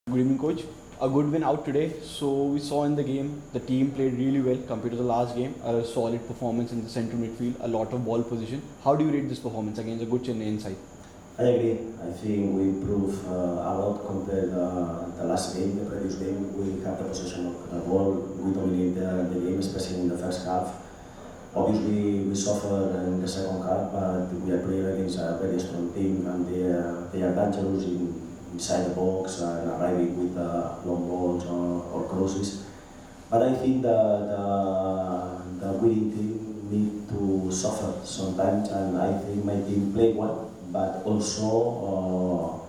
Good evening, coach. A good win out today. So we saw in the game the team played really well compared to the last game. A solid performance in the central midfield, a lot of ball position. How do you rate this performance against a good Chennaiyin side? I agree. I think we improved a lot compared the last game, the previous game. We had the possession of the ball. We dominated the game, especially in the first half. Obviously, we suffered in the second half, but we are playing against a very strong team, and they are dangerous inside the box and arriving with long balls or crosses. But I think the winning team need to suffer sometimes, and I think my team played well, but also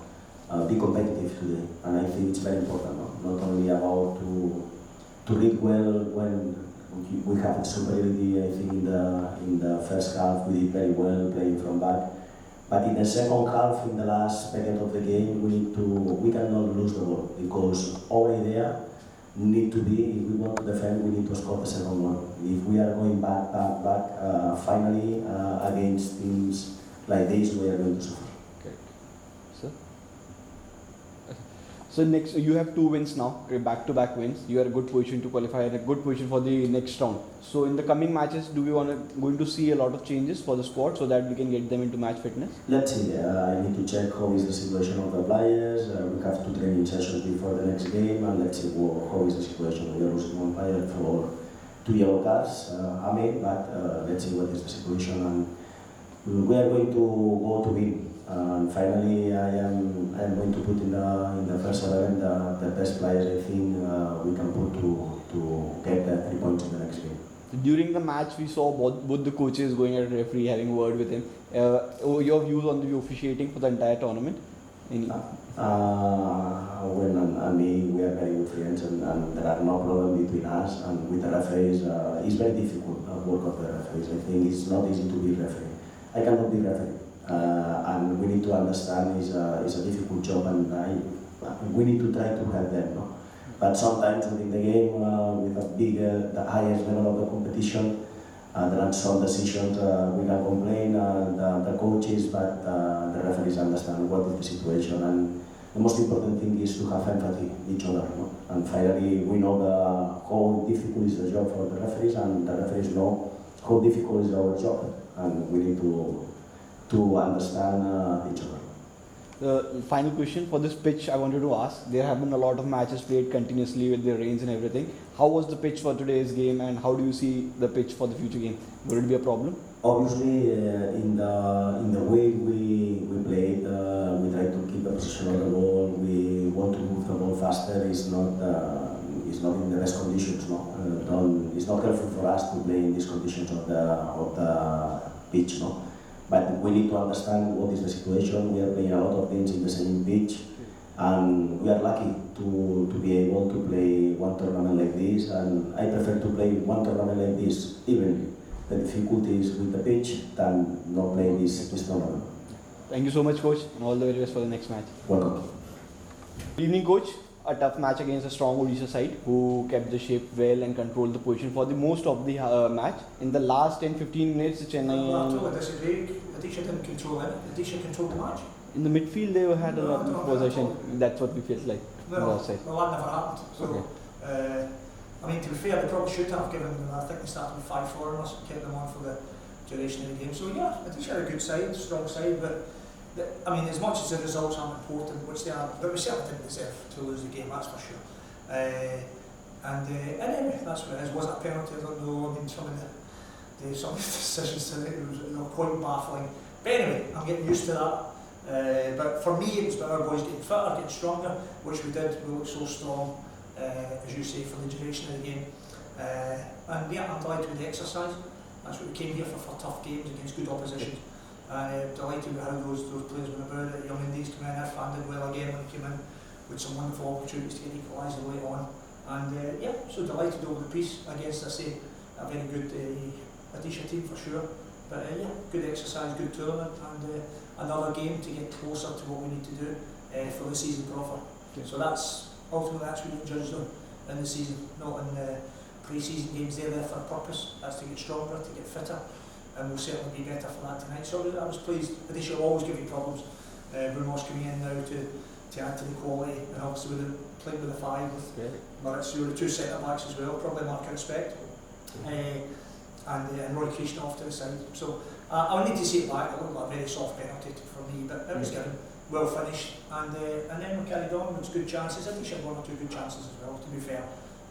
be competitive today. And I think it's very important, no? Not only about to read well when we have superiority. I think in the first half we did very well playing from back. But in the second half, in the last period of the game, we cannot lose the ball because our idea need to be, if we want to defend, we need to score the second one. If we are going back, finally against teams like this, we are going to suffer. Okay. Sir? So next, you have 2 wins now, back-to-back wins. You are in a good position to qualify and a good position for the next round. So in the coming matches, do we going to see a lot of changes for the squad so that we can get them into match fitness? Let's see. I need to check how is the situation of the players. We have 2 training sessions before the next game, and let's see how is the situation. We are losing one player for 2 yellow cards, but let's see what is the situation. And we are going to go to win. And finally, I am going to put in the first 11 the best players I think we can put to get the 3 points in the next game. During the match, we saw both the coaches going at the referee, having a word with him. Your views on the officiating for the entire tournament? When and me, we are very good friends, and there are no problem between us. And with the referees, it's very difficult work of the referees. I think it's not easy to be referee. I cannot be referee. And we need to understand it's a difficult job, and we need to try to help them. No? But sometimes within the game, with the highest level of the competition, there are some decisions we can complain the coaches, but the referees understand what is the situation. And the most important thing is to have empathy with each other. No? And finally, we know how difficult is the job for the referees, and the referees know how difficult is our job, and we need to understand each other. The final question for this pitch I wanted to ask. There have been a lot of matches played continuously with the rains and everything. How was the pitch for today's game, and how do you see the pitch for the future game? Would it be a problem? Obviously, in the way we played, we try to keep the position of the ball. We want to move the ball faster. It's not in the best conditions. No, it's not helpful for us to play in these conditions of the pitch. No. But we need to understand what is the situation. We are playing a lot of games in the same pitch, and we are lucky to be able to play one tournament like this. And I prefer to play one tournament like this, even the difficulties with the pitch, than not playing this tournament. Thank you so much, coach, and all the very best for the next match. Welcome. Good evening, coach. A tough match against a strong Odisha side who kept the shape well and controlled the position for the most of the match. In the last 10-15 minutes, Chennaiyin... I disagree. Odisha didn't control it. Odisha controlled the match. In the midfield, they had a lot of possession. That's what we felt like. Well, that never happened. So, okay. I mean, to be fair, they probably should have given them. I think they started with 5-4 and us, kept them on for the duration of the game. So yeah, Odisha are a good side, strong side, but I mean, as much as the results aren't important, which they are, but we certainly didn't deserve to lose the game, that's for sure. And anyway, that's what it is. Was it a penalty? I don't know. I mean, some of the decisions today were quite baffling. But anyway, I'm getting used to that. But for me, it was about our boys getting fitter, getting stronger, which we did. We looked so strong, as you say, for the duration of the game. And yeah, I'm delighted with the exercise. That's what we came here for tough games against good opposition. Delighted with how those players went about it. Young Indies came in, Irfan did well again when he came in with some wonderful opportunities to get equalised late on. And yeah, so delighted over the piece against, I say, a very good Odisha team for sure. But yeah, good exercise, good tournament, and another game to get closer to what we need to do for the season proper. Okay. So ultimately that's what you judge them in the season, not in pre-season games. They're there for a purpose. That's to get stronger, to get fitter. And we'll certainly be better for that tonight. So I was pleased. Odisha will always give you problems. Bruno's coming in now to to add to the quality, and obviously with playing with the five with Really? Maurizio, the two centre backs as well, probably mark of respect, and Roy Keane off to the side. So I would need to see it back. It looked like a very soft penalty for me, but it was given, well finished, and then we carried on. There was good chances. I think she had one or two good chances as well, to be fair.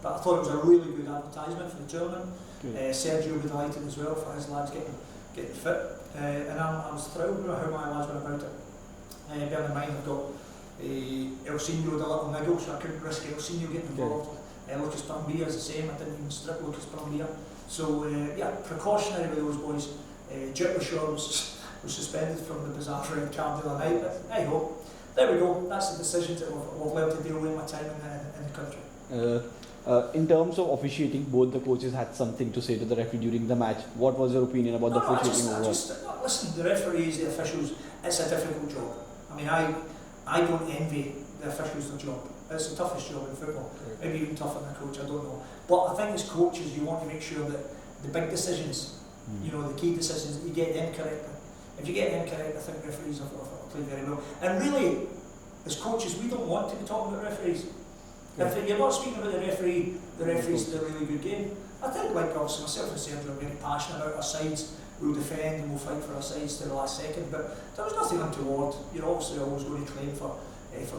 But I thought it was a really good advertisement for the tournament. Sergio was delighted as well for his lads getting fit, and I was thrilled with how my lads went about it. Bearing in mind I've got Elsinho with a little niggle, so I couldn't risk Elsinho getting involved. Lucas Brambilla is the same. I didn't even strip Lucas Brambilla. So yeah, precautionary with those boys. Jutta Shaw was suspended from the bizarre red card the other night, but hey ho, there we go. That's the decisions that we've learned to deal with in my time in the country. In terms of officiating, both the coaches had something to say to the referee during the match. What was your opinion about the officiating overall? Listen, the referees, the officials, it's a difficult job. I mean, I don't envy the officials their job. It's the toughest job in football. Maybe even tougher than a coach, I don't know. But I think as coaches, you want to make sure that the big decisions, you know, the key decisions, you get them correct. If you get them correct, I think referees have played very well. And really, as coaches, we don't want to be talking about referees. If you're not speaking about the referee did a really good game. I think, like obviously myself and Sergio are very passionate about our sides. We'll defend and we'll fight for our sides to the last second. But there was nothing untoward. You're obviously always going to claim for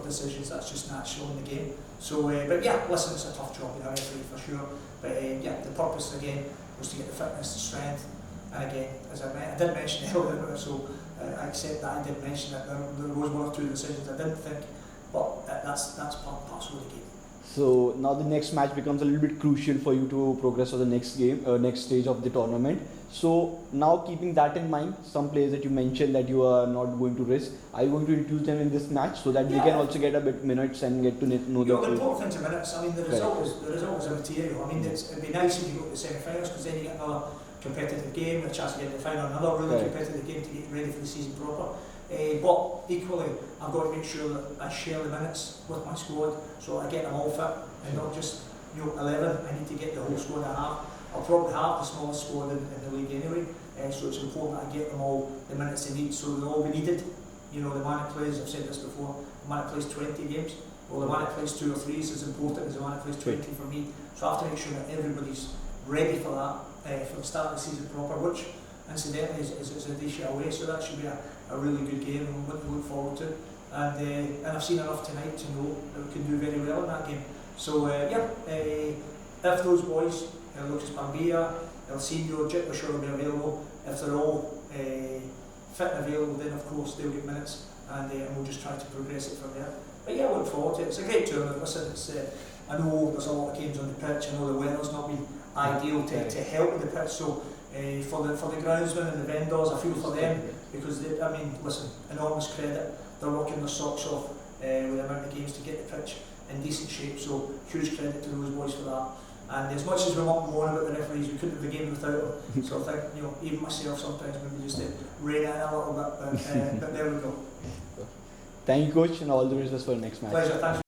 decisions. That's just natural in the game. So, but yeah, listen, it's a tough job, you know, referee for sure. But yeah, the purpose again was to get the fitness, the strength. And again, as I did mention earlier, so I accept that I did mention that there was one or two decisions I didn't think, but that's part and parcel of the game. So now the next match becomes a little bit crucial for you to progress to the next game, next stage of the tournament. So now keeping that in mind, some players that you mentioned that you are not going to risk, are you going to introduce them in this match so that they can also get a bit minutes and get to know the the important thing to minutes. I mean, there is always a material. I mean, it'd be nice if you go to the semi-finals because then you get another competitive game, a chance to get to the final, another really competitive game to get ready for the season proper. But equally, I've got to make sure that I share the minutes with my squad, so I get them all fit and not just 11. I need to get the whole squad I have. I'll probably have the smallest squad in the league anyway, so it's important that I get them all the minutes they need, so they'll all be needed. You know, the man that plays, I've said this before, the man that plays 20 games, well, the man that plays 2 or 3 is as important as the man that plays 20 for me. So I have to make sure that everybody's ready for that for the start of the season proper, which incidentally is Odisha away, so that should be a really good game and one to look forward to. And I've seen enough tonight to know that we can do very well in that game. So if those boys, Lucas Brambilla, Elsinho, Jutta Shaw will be available, if they're all fit and available, then of course they'll get minutes, and we'll just try to progress it from there. But yeah, I look forward to it. It's a great tournament. Listen, I know there's a lot of games on the pitch. I know the weather's not been ideal to help with the pitch. So for the groundsmen and the vendors, I feel for them because listen, enormous credit. They're working their socks off with the amount of games to get the pitch in decent shape. So huge credit to those boys for that. And as much as we're not moaning about the referees, we couldn't have the game without them. So I think, even myself sometimes maybe just rein it in a little bit. But there we go. Thank you, coach, and all the best for the next match. Pleasure. Thanks.